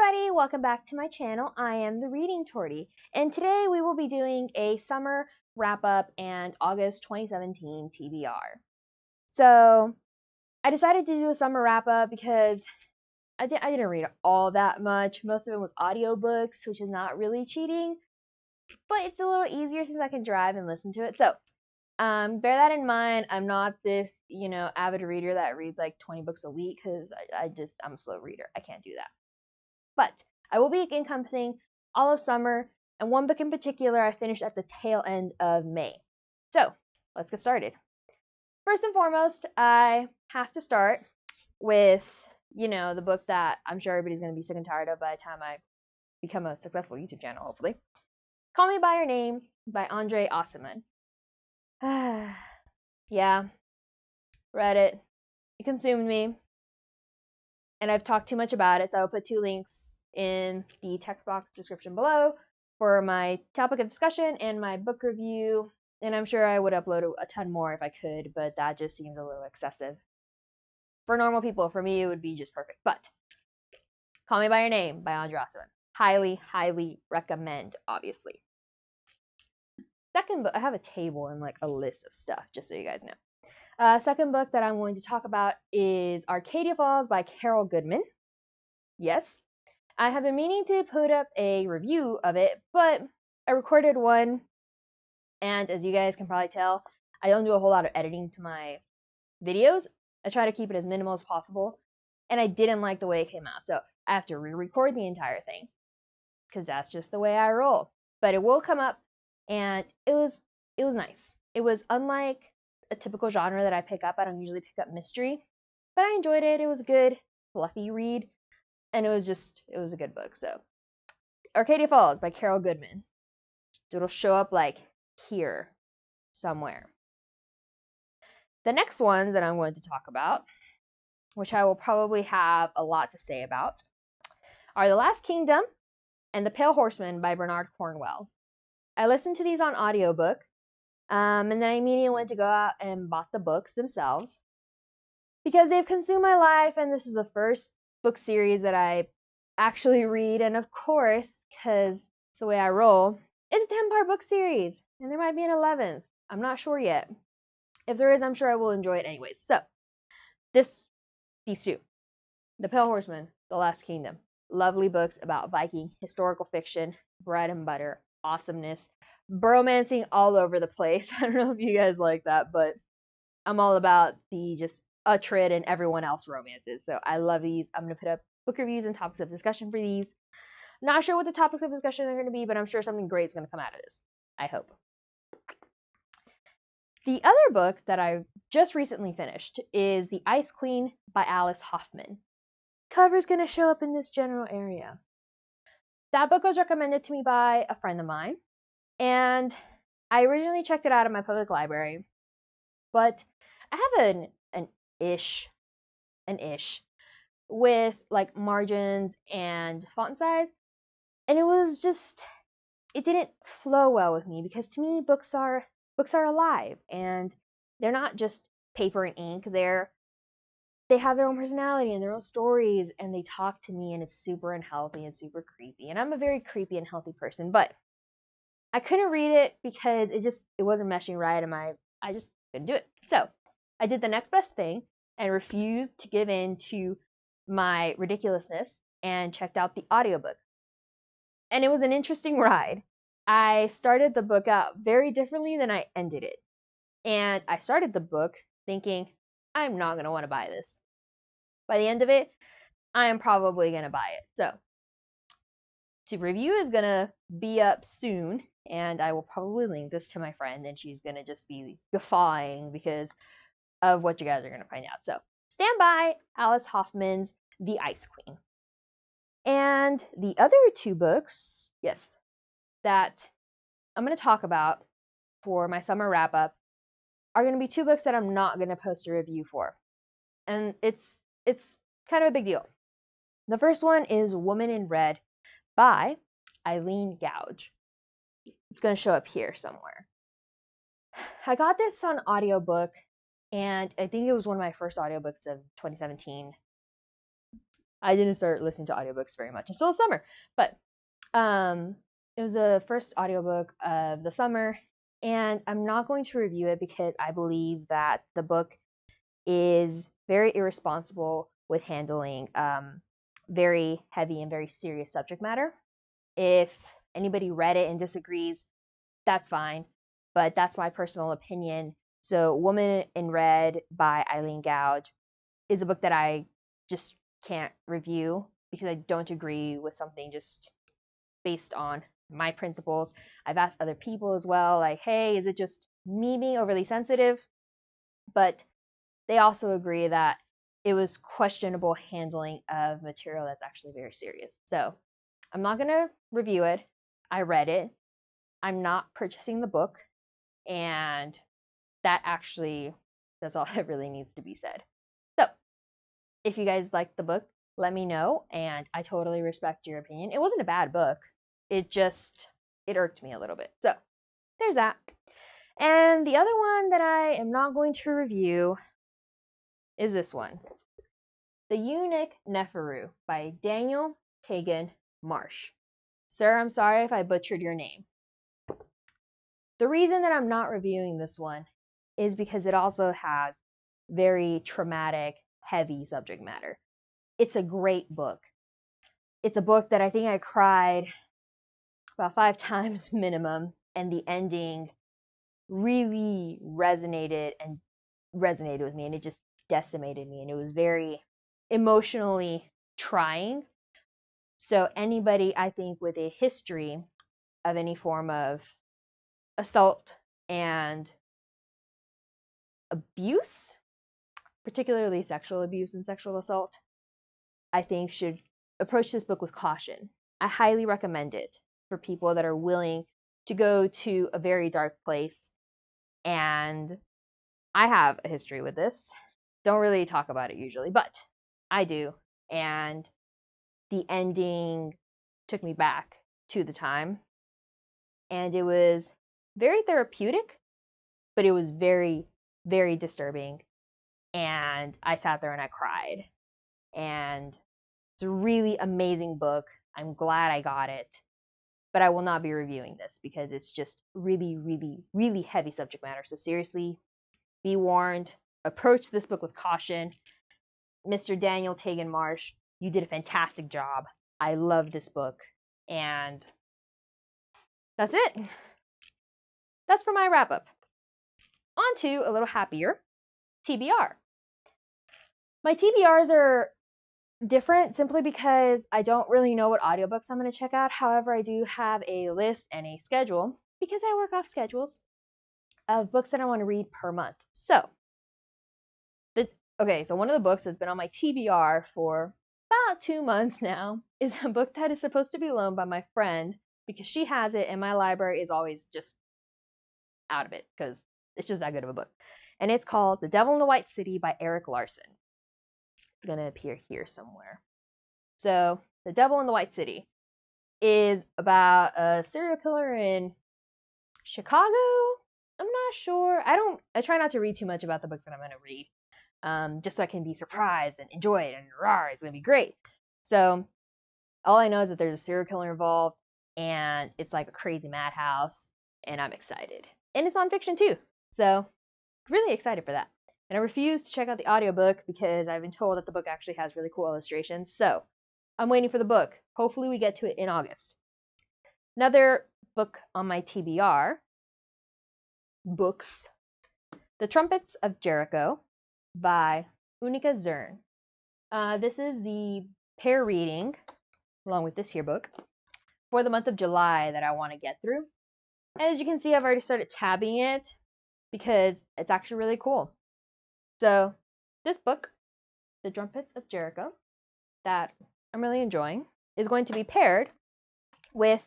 everybody, welcome back to my channel. I am the Reading Tortie, and today we will be doing a summer wrap-up and August 2017 TBR. So I decided to do a summer wrap-up because I didn't read all that much. Most of it was audiobooks, which is not really cheating, but it's a little easier since I can drive and listen to it. So bear that in mind. I'm not this, avid reader that reads like 20 books a week because I'm a slow reader. I can't do that. But I will be encompassing all of summer, and one book in particular I finished at the tail end of May. So let's get started. First and foremost, I have to start with, the book that I'm sure everybody's going to be sick and tired of by the time I become a successful YouTube channel, hopefully. Call Me By Your Name by Andre Aciman. Yeah, read it. It consumed me. And I've talked too much about it, so I'll put 2 links in the text box description below for my topic of discussion and my book review. And I'm sure I would upload a ton more if I could, but that just seems a little excessive. For normal people, for me, it would be just perfect. But Call Me By Your Name by Andre Aciman. Highly, highly recommend, obviously. Second book, I have a table and like a list of stuff, just so you guys know. Second book that I'm going to talk about is Arcadia Falls by Carol Goodman. Yes, I have been meaning to put up a review of it, but I recorded one, and as you guys can probably tell, I don't do a whole lot of editing to my videos. I try to keep it as minimal as possible, and I didn't like the way it came out, so I have to re-record the entire thing, because that's just the way I roll. But it will come up, and it was nice. It was unlike a typical genre that I pick up. I don't usually pick up mystery, but I enjoyed it. It was a good, fluffy read, and it was a good book. So, Arcadia Falls by Carol Goodman. It'll show up like here somewhere. The next ones that I'm going to talk about, which I will probably have a lot to say about, are The Last Kingdom and The Pale Horseman by Bernard Cornwell. I listened to these on audiobook. And then I immediately went to go out and bought the books themselves because they've consumed my life, and this is the first book series that I actually read. And of course, because it's the way I roll, it's a 10-part book series, and there might be an 11th. I'm not sure yet. If there is, I'm sure I will enjoy it anyways. So, these 2, The Pale Horseman, The Last Kingdom, lovely books about Viking historical fiction, bread and butter, awesomeness. Bromancing all over the place. I don't know if you guys like that, but I'm all about the just Uhtred and everyone else romances. So I love these. I'm going to put up book reviews and topics of discussion for these. Not sure what the topics of discussion are going to be, but I'm sure something great is going to come out of this. I hope. The other book that I just recently finished is The Ice Queen by Alice Hoffman. Cover's going to show up in this general area. That book was recommended to me by a friend of mine. And I originally checked it out at my public library, but I have an ish with like margins and font size, and it didn't flow well with me because to me books are alive, and they're not just paper and ink. They have their own personality and their own stories, and they talk to me, and it's super unhealthy and super creepy. And I'm a very creepy and healthy person, but I couldn't read it because it wasn't meshing right, and I just couldn't do it. So I did the next best thing and refused to give in to my ridiculousness and checked out the audiobook. And it was an interesting ride. I started the book out very differently than I ended it. And I started the book thinking, I'm not going to want to buy this. By the end of it, I am probably going to buy it. So the review is going to be up soon. And I will probably link this to my friend, and she's going to just be guffawing because of what you guys are going to find out. So stand by Alice Hoffman's The Ice Queen. And the other 2 books, yes, that I'm going to talk about for my summer wrap-up are going to be 2 books that I'm not going to post a review for. And it's kind of a big deal. The first one is Woman in Red by Eileen Gouge. It's going to show up here somewhere. I got this on audiobook, and I think it was one of my first audiobooks of 2017. I didn't start listening to audiobooks very much until the summer. But it was the first audiobook of the summer, and I'm not going to review it because I believe that the book is very irresponsible with handling very heavy and very serious subject matter. If anybody read it and disagrees, that's fine, but that's my personal opinion. So Woman in Red by Eileen Gouge is a book that I just can't review because I don't agree with something just based on my principles. I've asked other people as well, like, hey, is it just me being overly sensitive? But they also agree that it was questionable handling of material that's actually very serious. So I'm not going to review it. I read it. I'm not purchasing the book. And that's all that really needs to be said. So if you guys liked the book, let me know. And I totally respect your opinion. It wasn't a bad book. It irked me a little bit. So there's that. And the other one that I am not going to review is this one. The Eunuch Neferu by Daniel Tegan Marsh. Sir, I'm sorry if I butchered your name. The reason that I'm not reviewing this one is because it also has very traumatic, heavy subject matter. It's a great book. It's a book that I think I cried about 5 times minimum, and the ending really resonated with me, and it just decimated me, and it was very emotionally trying. So anybody, I think, with a history of any form of assault and abuse, particularly sexual abuse and sexual assault, I think should approach this book with caution. I highly recommend it for people that are willing to go to a very dark place. And I have a history with this. Don't really talk about it usually, but I do. And the ending took me back to the time. And it was very therapeutic, but it was very, very disturbing. And I sat there and I cried. And it's a really amazing book. I'm glad I got it. But I will not be reviewing this because it's just really, really, really heavy subject matter. So seriously, be warned. Approach this book with caution. Mr. Daniel Tegan Marsh, you did a fantastic job. I love this book. And that's it. That's for my wrap up. On to a little happier TBR. My TBRs are different simply because I don't really know what audiobooks I'm going to check out. However, I do have a list and a schedule, because I work off schedules, of books that I want to read per month. So one of the books that's been on my TBR for about 2 months now is a book that is supposed to be loaned by my friend because she has it and my library is always just out of it because it's just that good of a book. And it's called The Devil in the White City by Erik Larson. It's going to appear here somewhere. So The Devil in the White City is about a serial killer in Chicago. I'm not sure. I try not to read too much about the books that I'm going to read, just so I can be surprised and enjoy it, and rawr, it's going to be great. So all I know is that there's a serial killer involved, and it's like a crazy madhouse, and I'm excited. And it's nonfiction too, so really excited for that. And I refuse to check out the audiobook because I've been told that the book actually has really cool illustrations. So I'm waiting for the book. Hopefully we get to it in August. Another book on my TBR, books, The Trumpets of Jericho by Unica Zern. This is the pair reading, along with this here book, for the month of July that I want to get through. And as you can see, I've already started tabbing it because it's actually really cool. So this book, The Trumpets of Jericho, that I'm really enjoying, is going to be paired with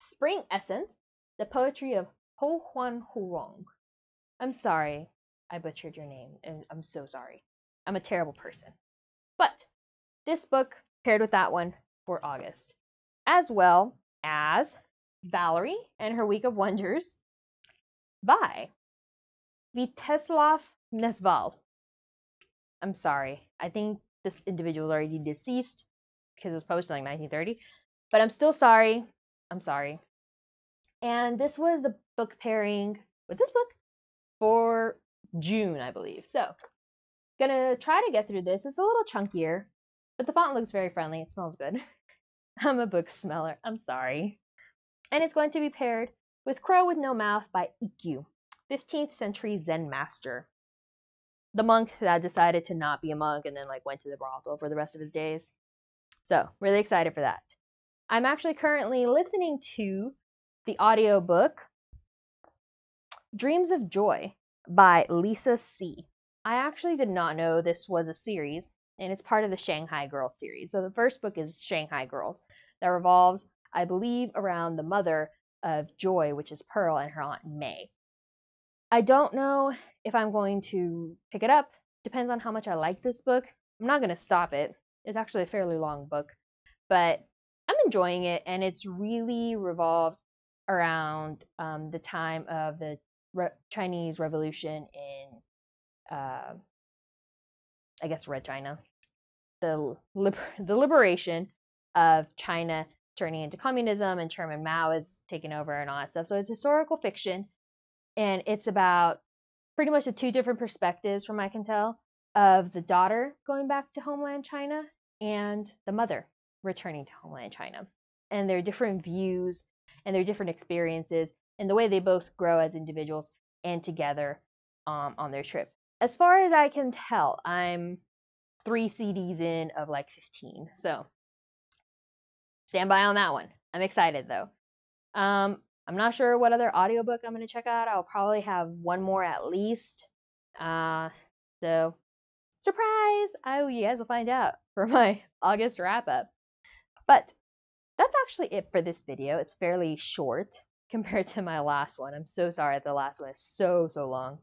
Spring Essence, the poetry of Ho Huan Hurong. I'm sorry I butchered your name, and I'm so sorry. I'm a terrible person. But this book paired with that one for August, as well as Valerie and Her Week of Wonders by Vyacheslav Nesval. I'm sorry. I think this individual is already deceased because it was posted in like 1930. But I'm still sorry. I'm sorry. And this was the book pairing with this book for June, I believe. So, gonna try to get through this. It's a little chunkier, but the font looks very friendly. It smells good. I'm a book smeller. I'm sorry. And it's going to be paired with Crow with No Mouth by Ikkyu, 15th century Zen master. The monk that decided to not be a monk and then like went to the brothel for the rest of his days. So, really excited for that. I'm actually currently listening to the audiobook Dreams of Joy by Lisa C. I actually did not know this was a series, and it's part of the Shanghai Girls series. So the first book is Shanghai Girls, that revolves, I believe, around the mother of Joy, which is Pearl, and her aunt May. I don't know if I'm going to pick it up. Depends on how much I like this book. I'm not going to stop it. It's actually a fairly long book, but I'm enjoying it, and it's really revolves around the time of the Chinese Revolution in, I guess, Red China. The liberation of China turning into communism, and Chairman Mao is taking over and all that stuff. So it's historical fiction, and it's about pretty much the two different perspectives, from I can tell, of the daughter going back to homeland China and the mother returning to homeland China, and their different views and their different experiences and the way they both grow as individuals and together on their trip. As far as I can tell, I'm 3 CDs in of like 15, so stand by on that one. I'm excited though. I'm not sure what other audiobook I'm going to check out. I'll probably have one more at least. So surprise! You guys will find out for my August wrap up. But that's actually it for this video. It's fairly short compared to my last one. I'm so sorry that the last one is so long.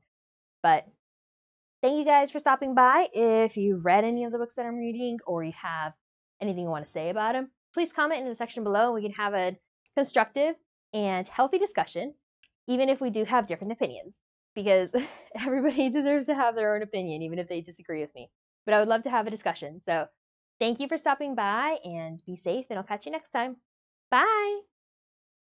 But thank you guys for stopping by. If you've read any of the books that I'm reading, or you have anything you want to say about them, please comment in the section below and we can have a constructive and healthy discussion, even if we do have different opinions, because everybody deserves to have their own opinion, even if they disagree with me. But I would love to have a discussion. So thank you for stopping by, and be safe, and I'll catch you next time. Bye!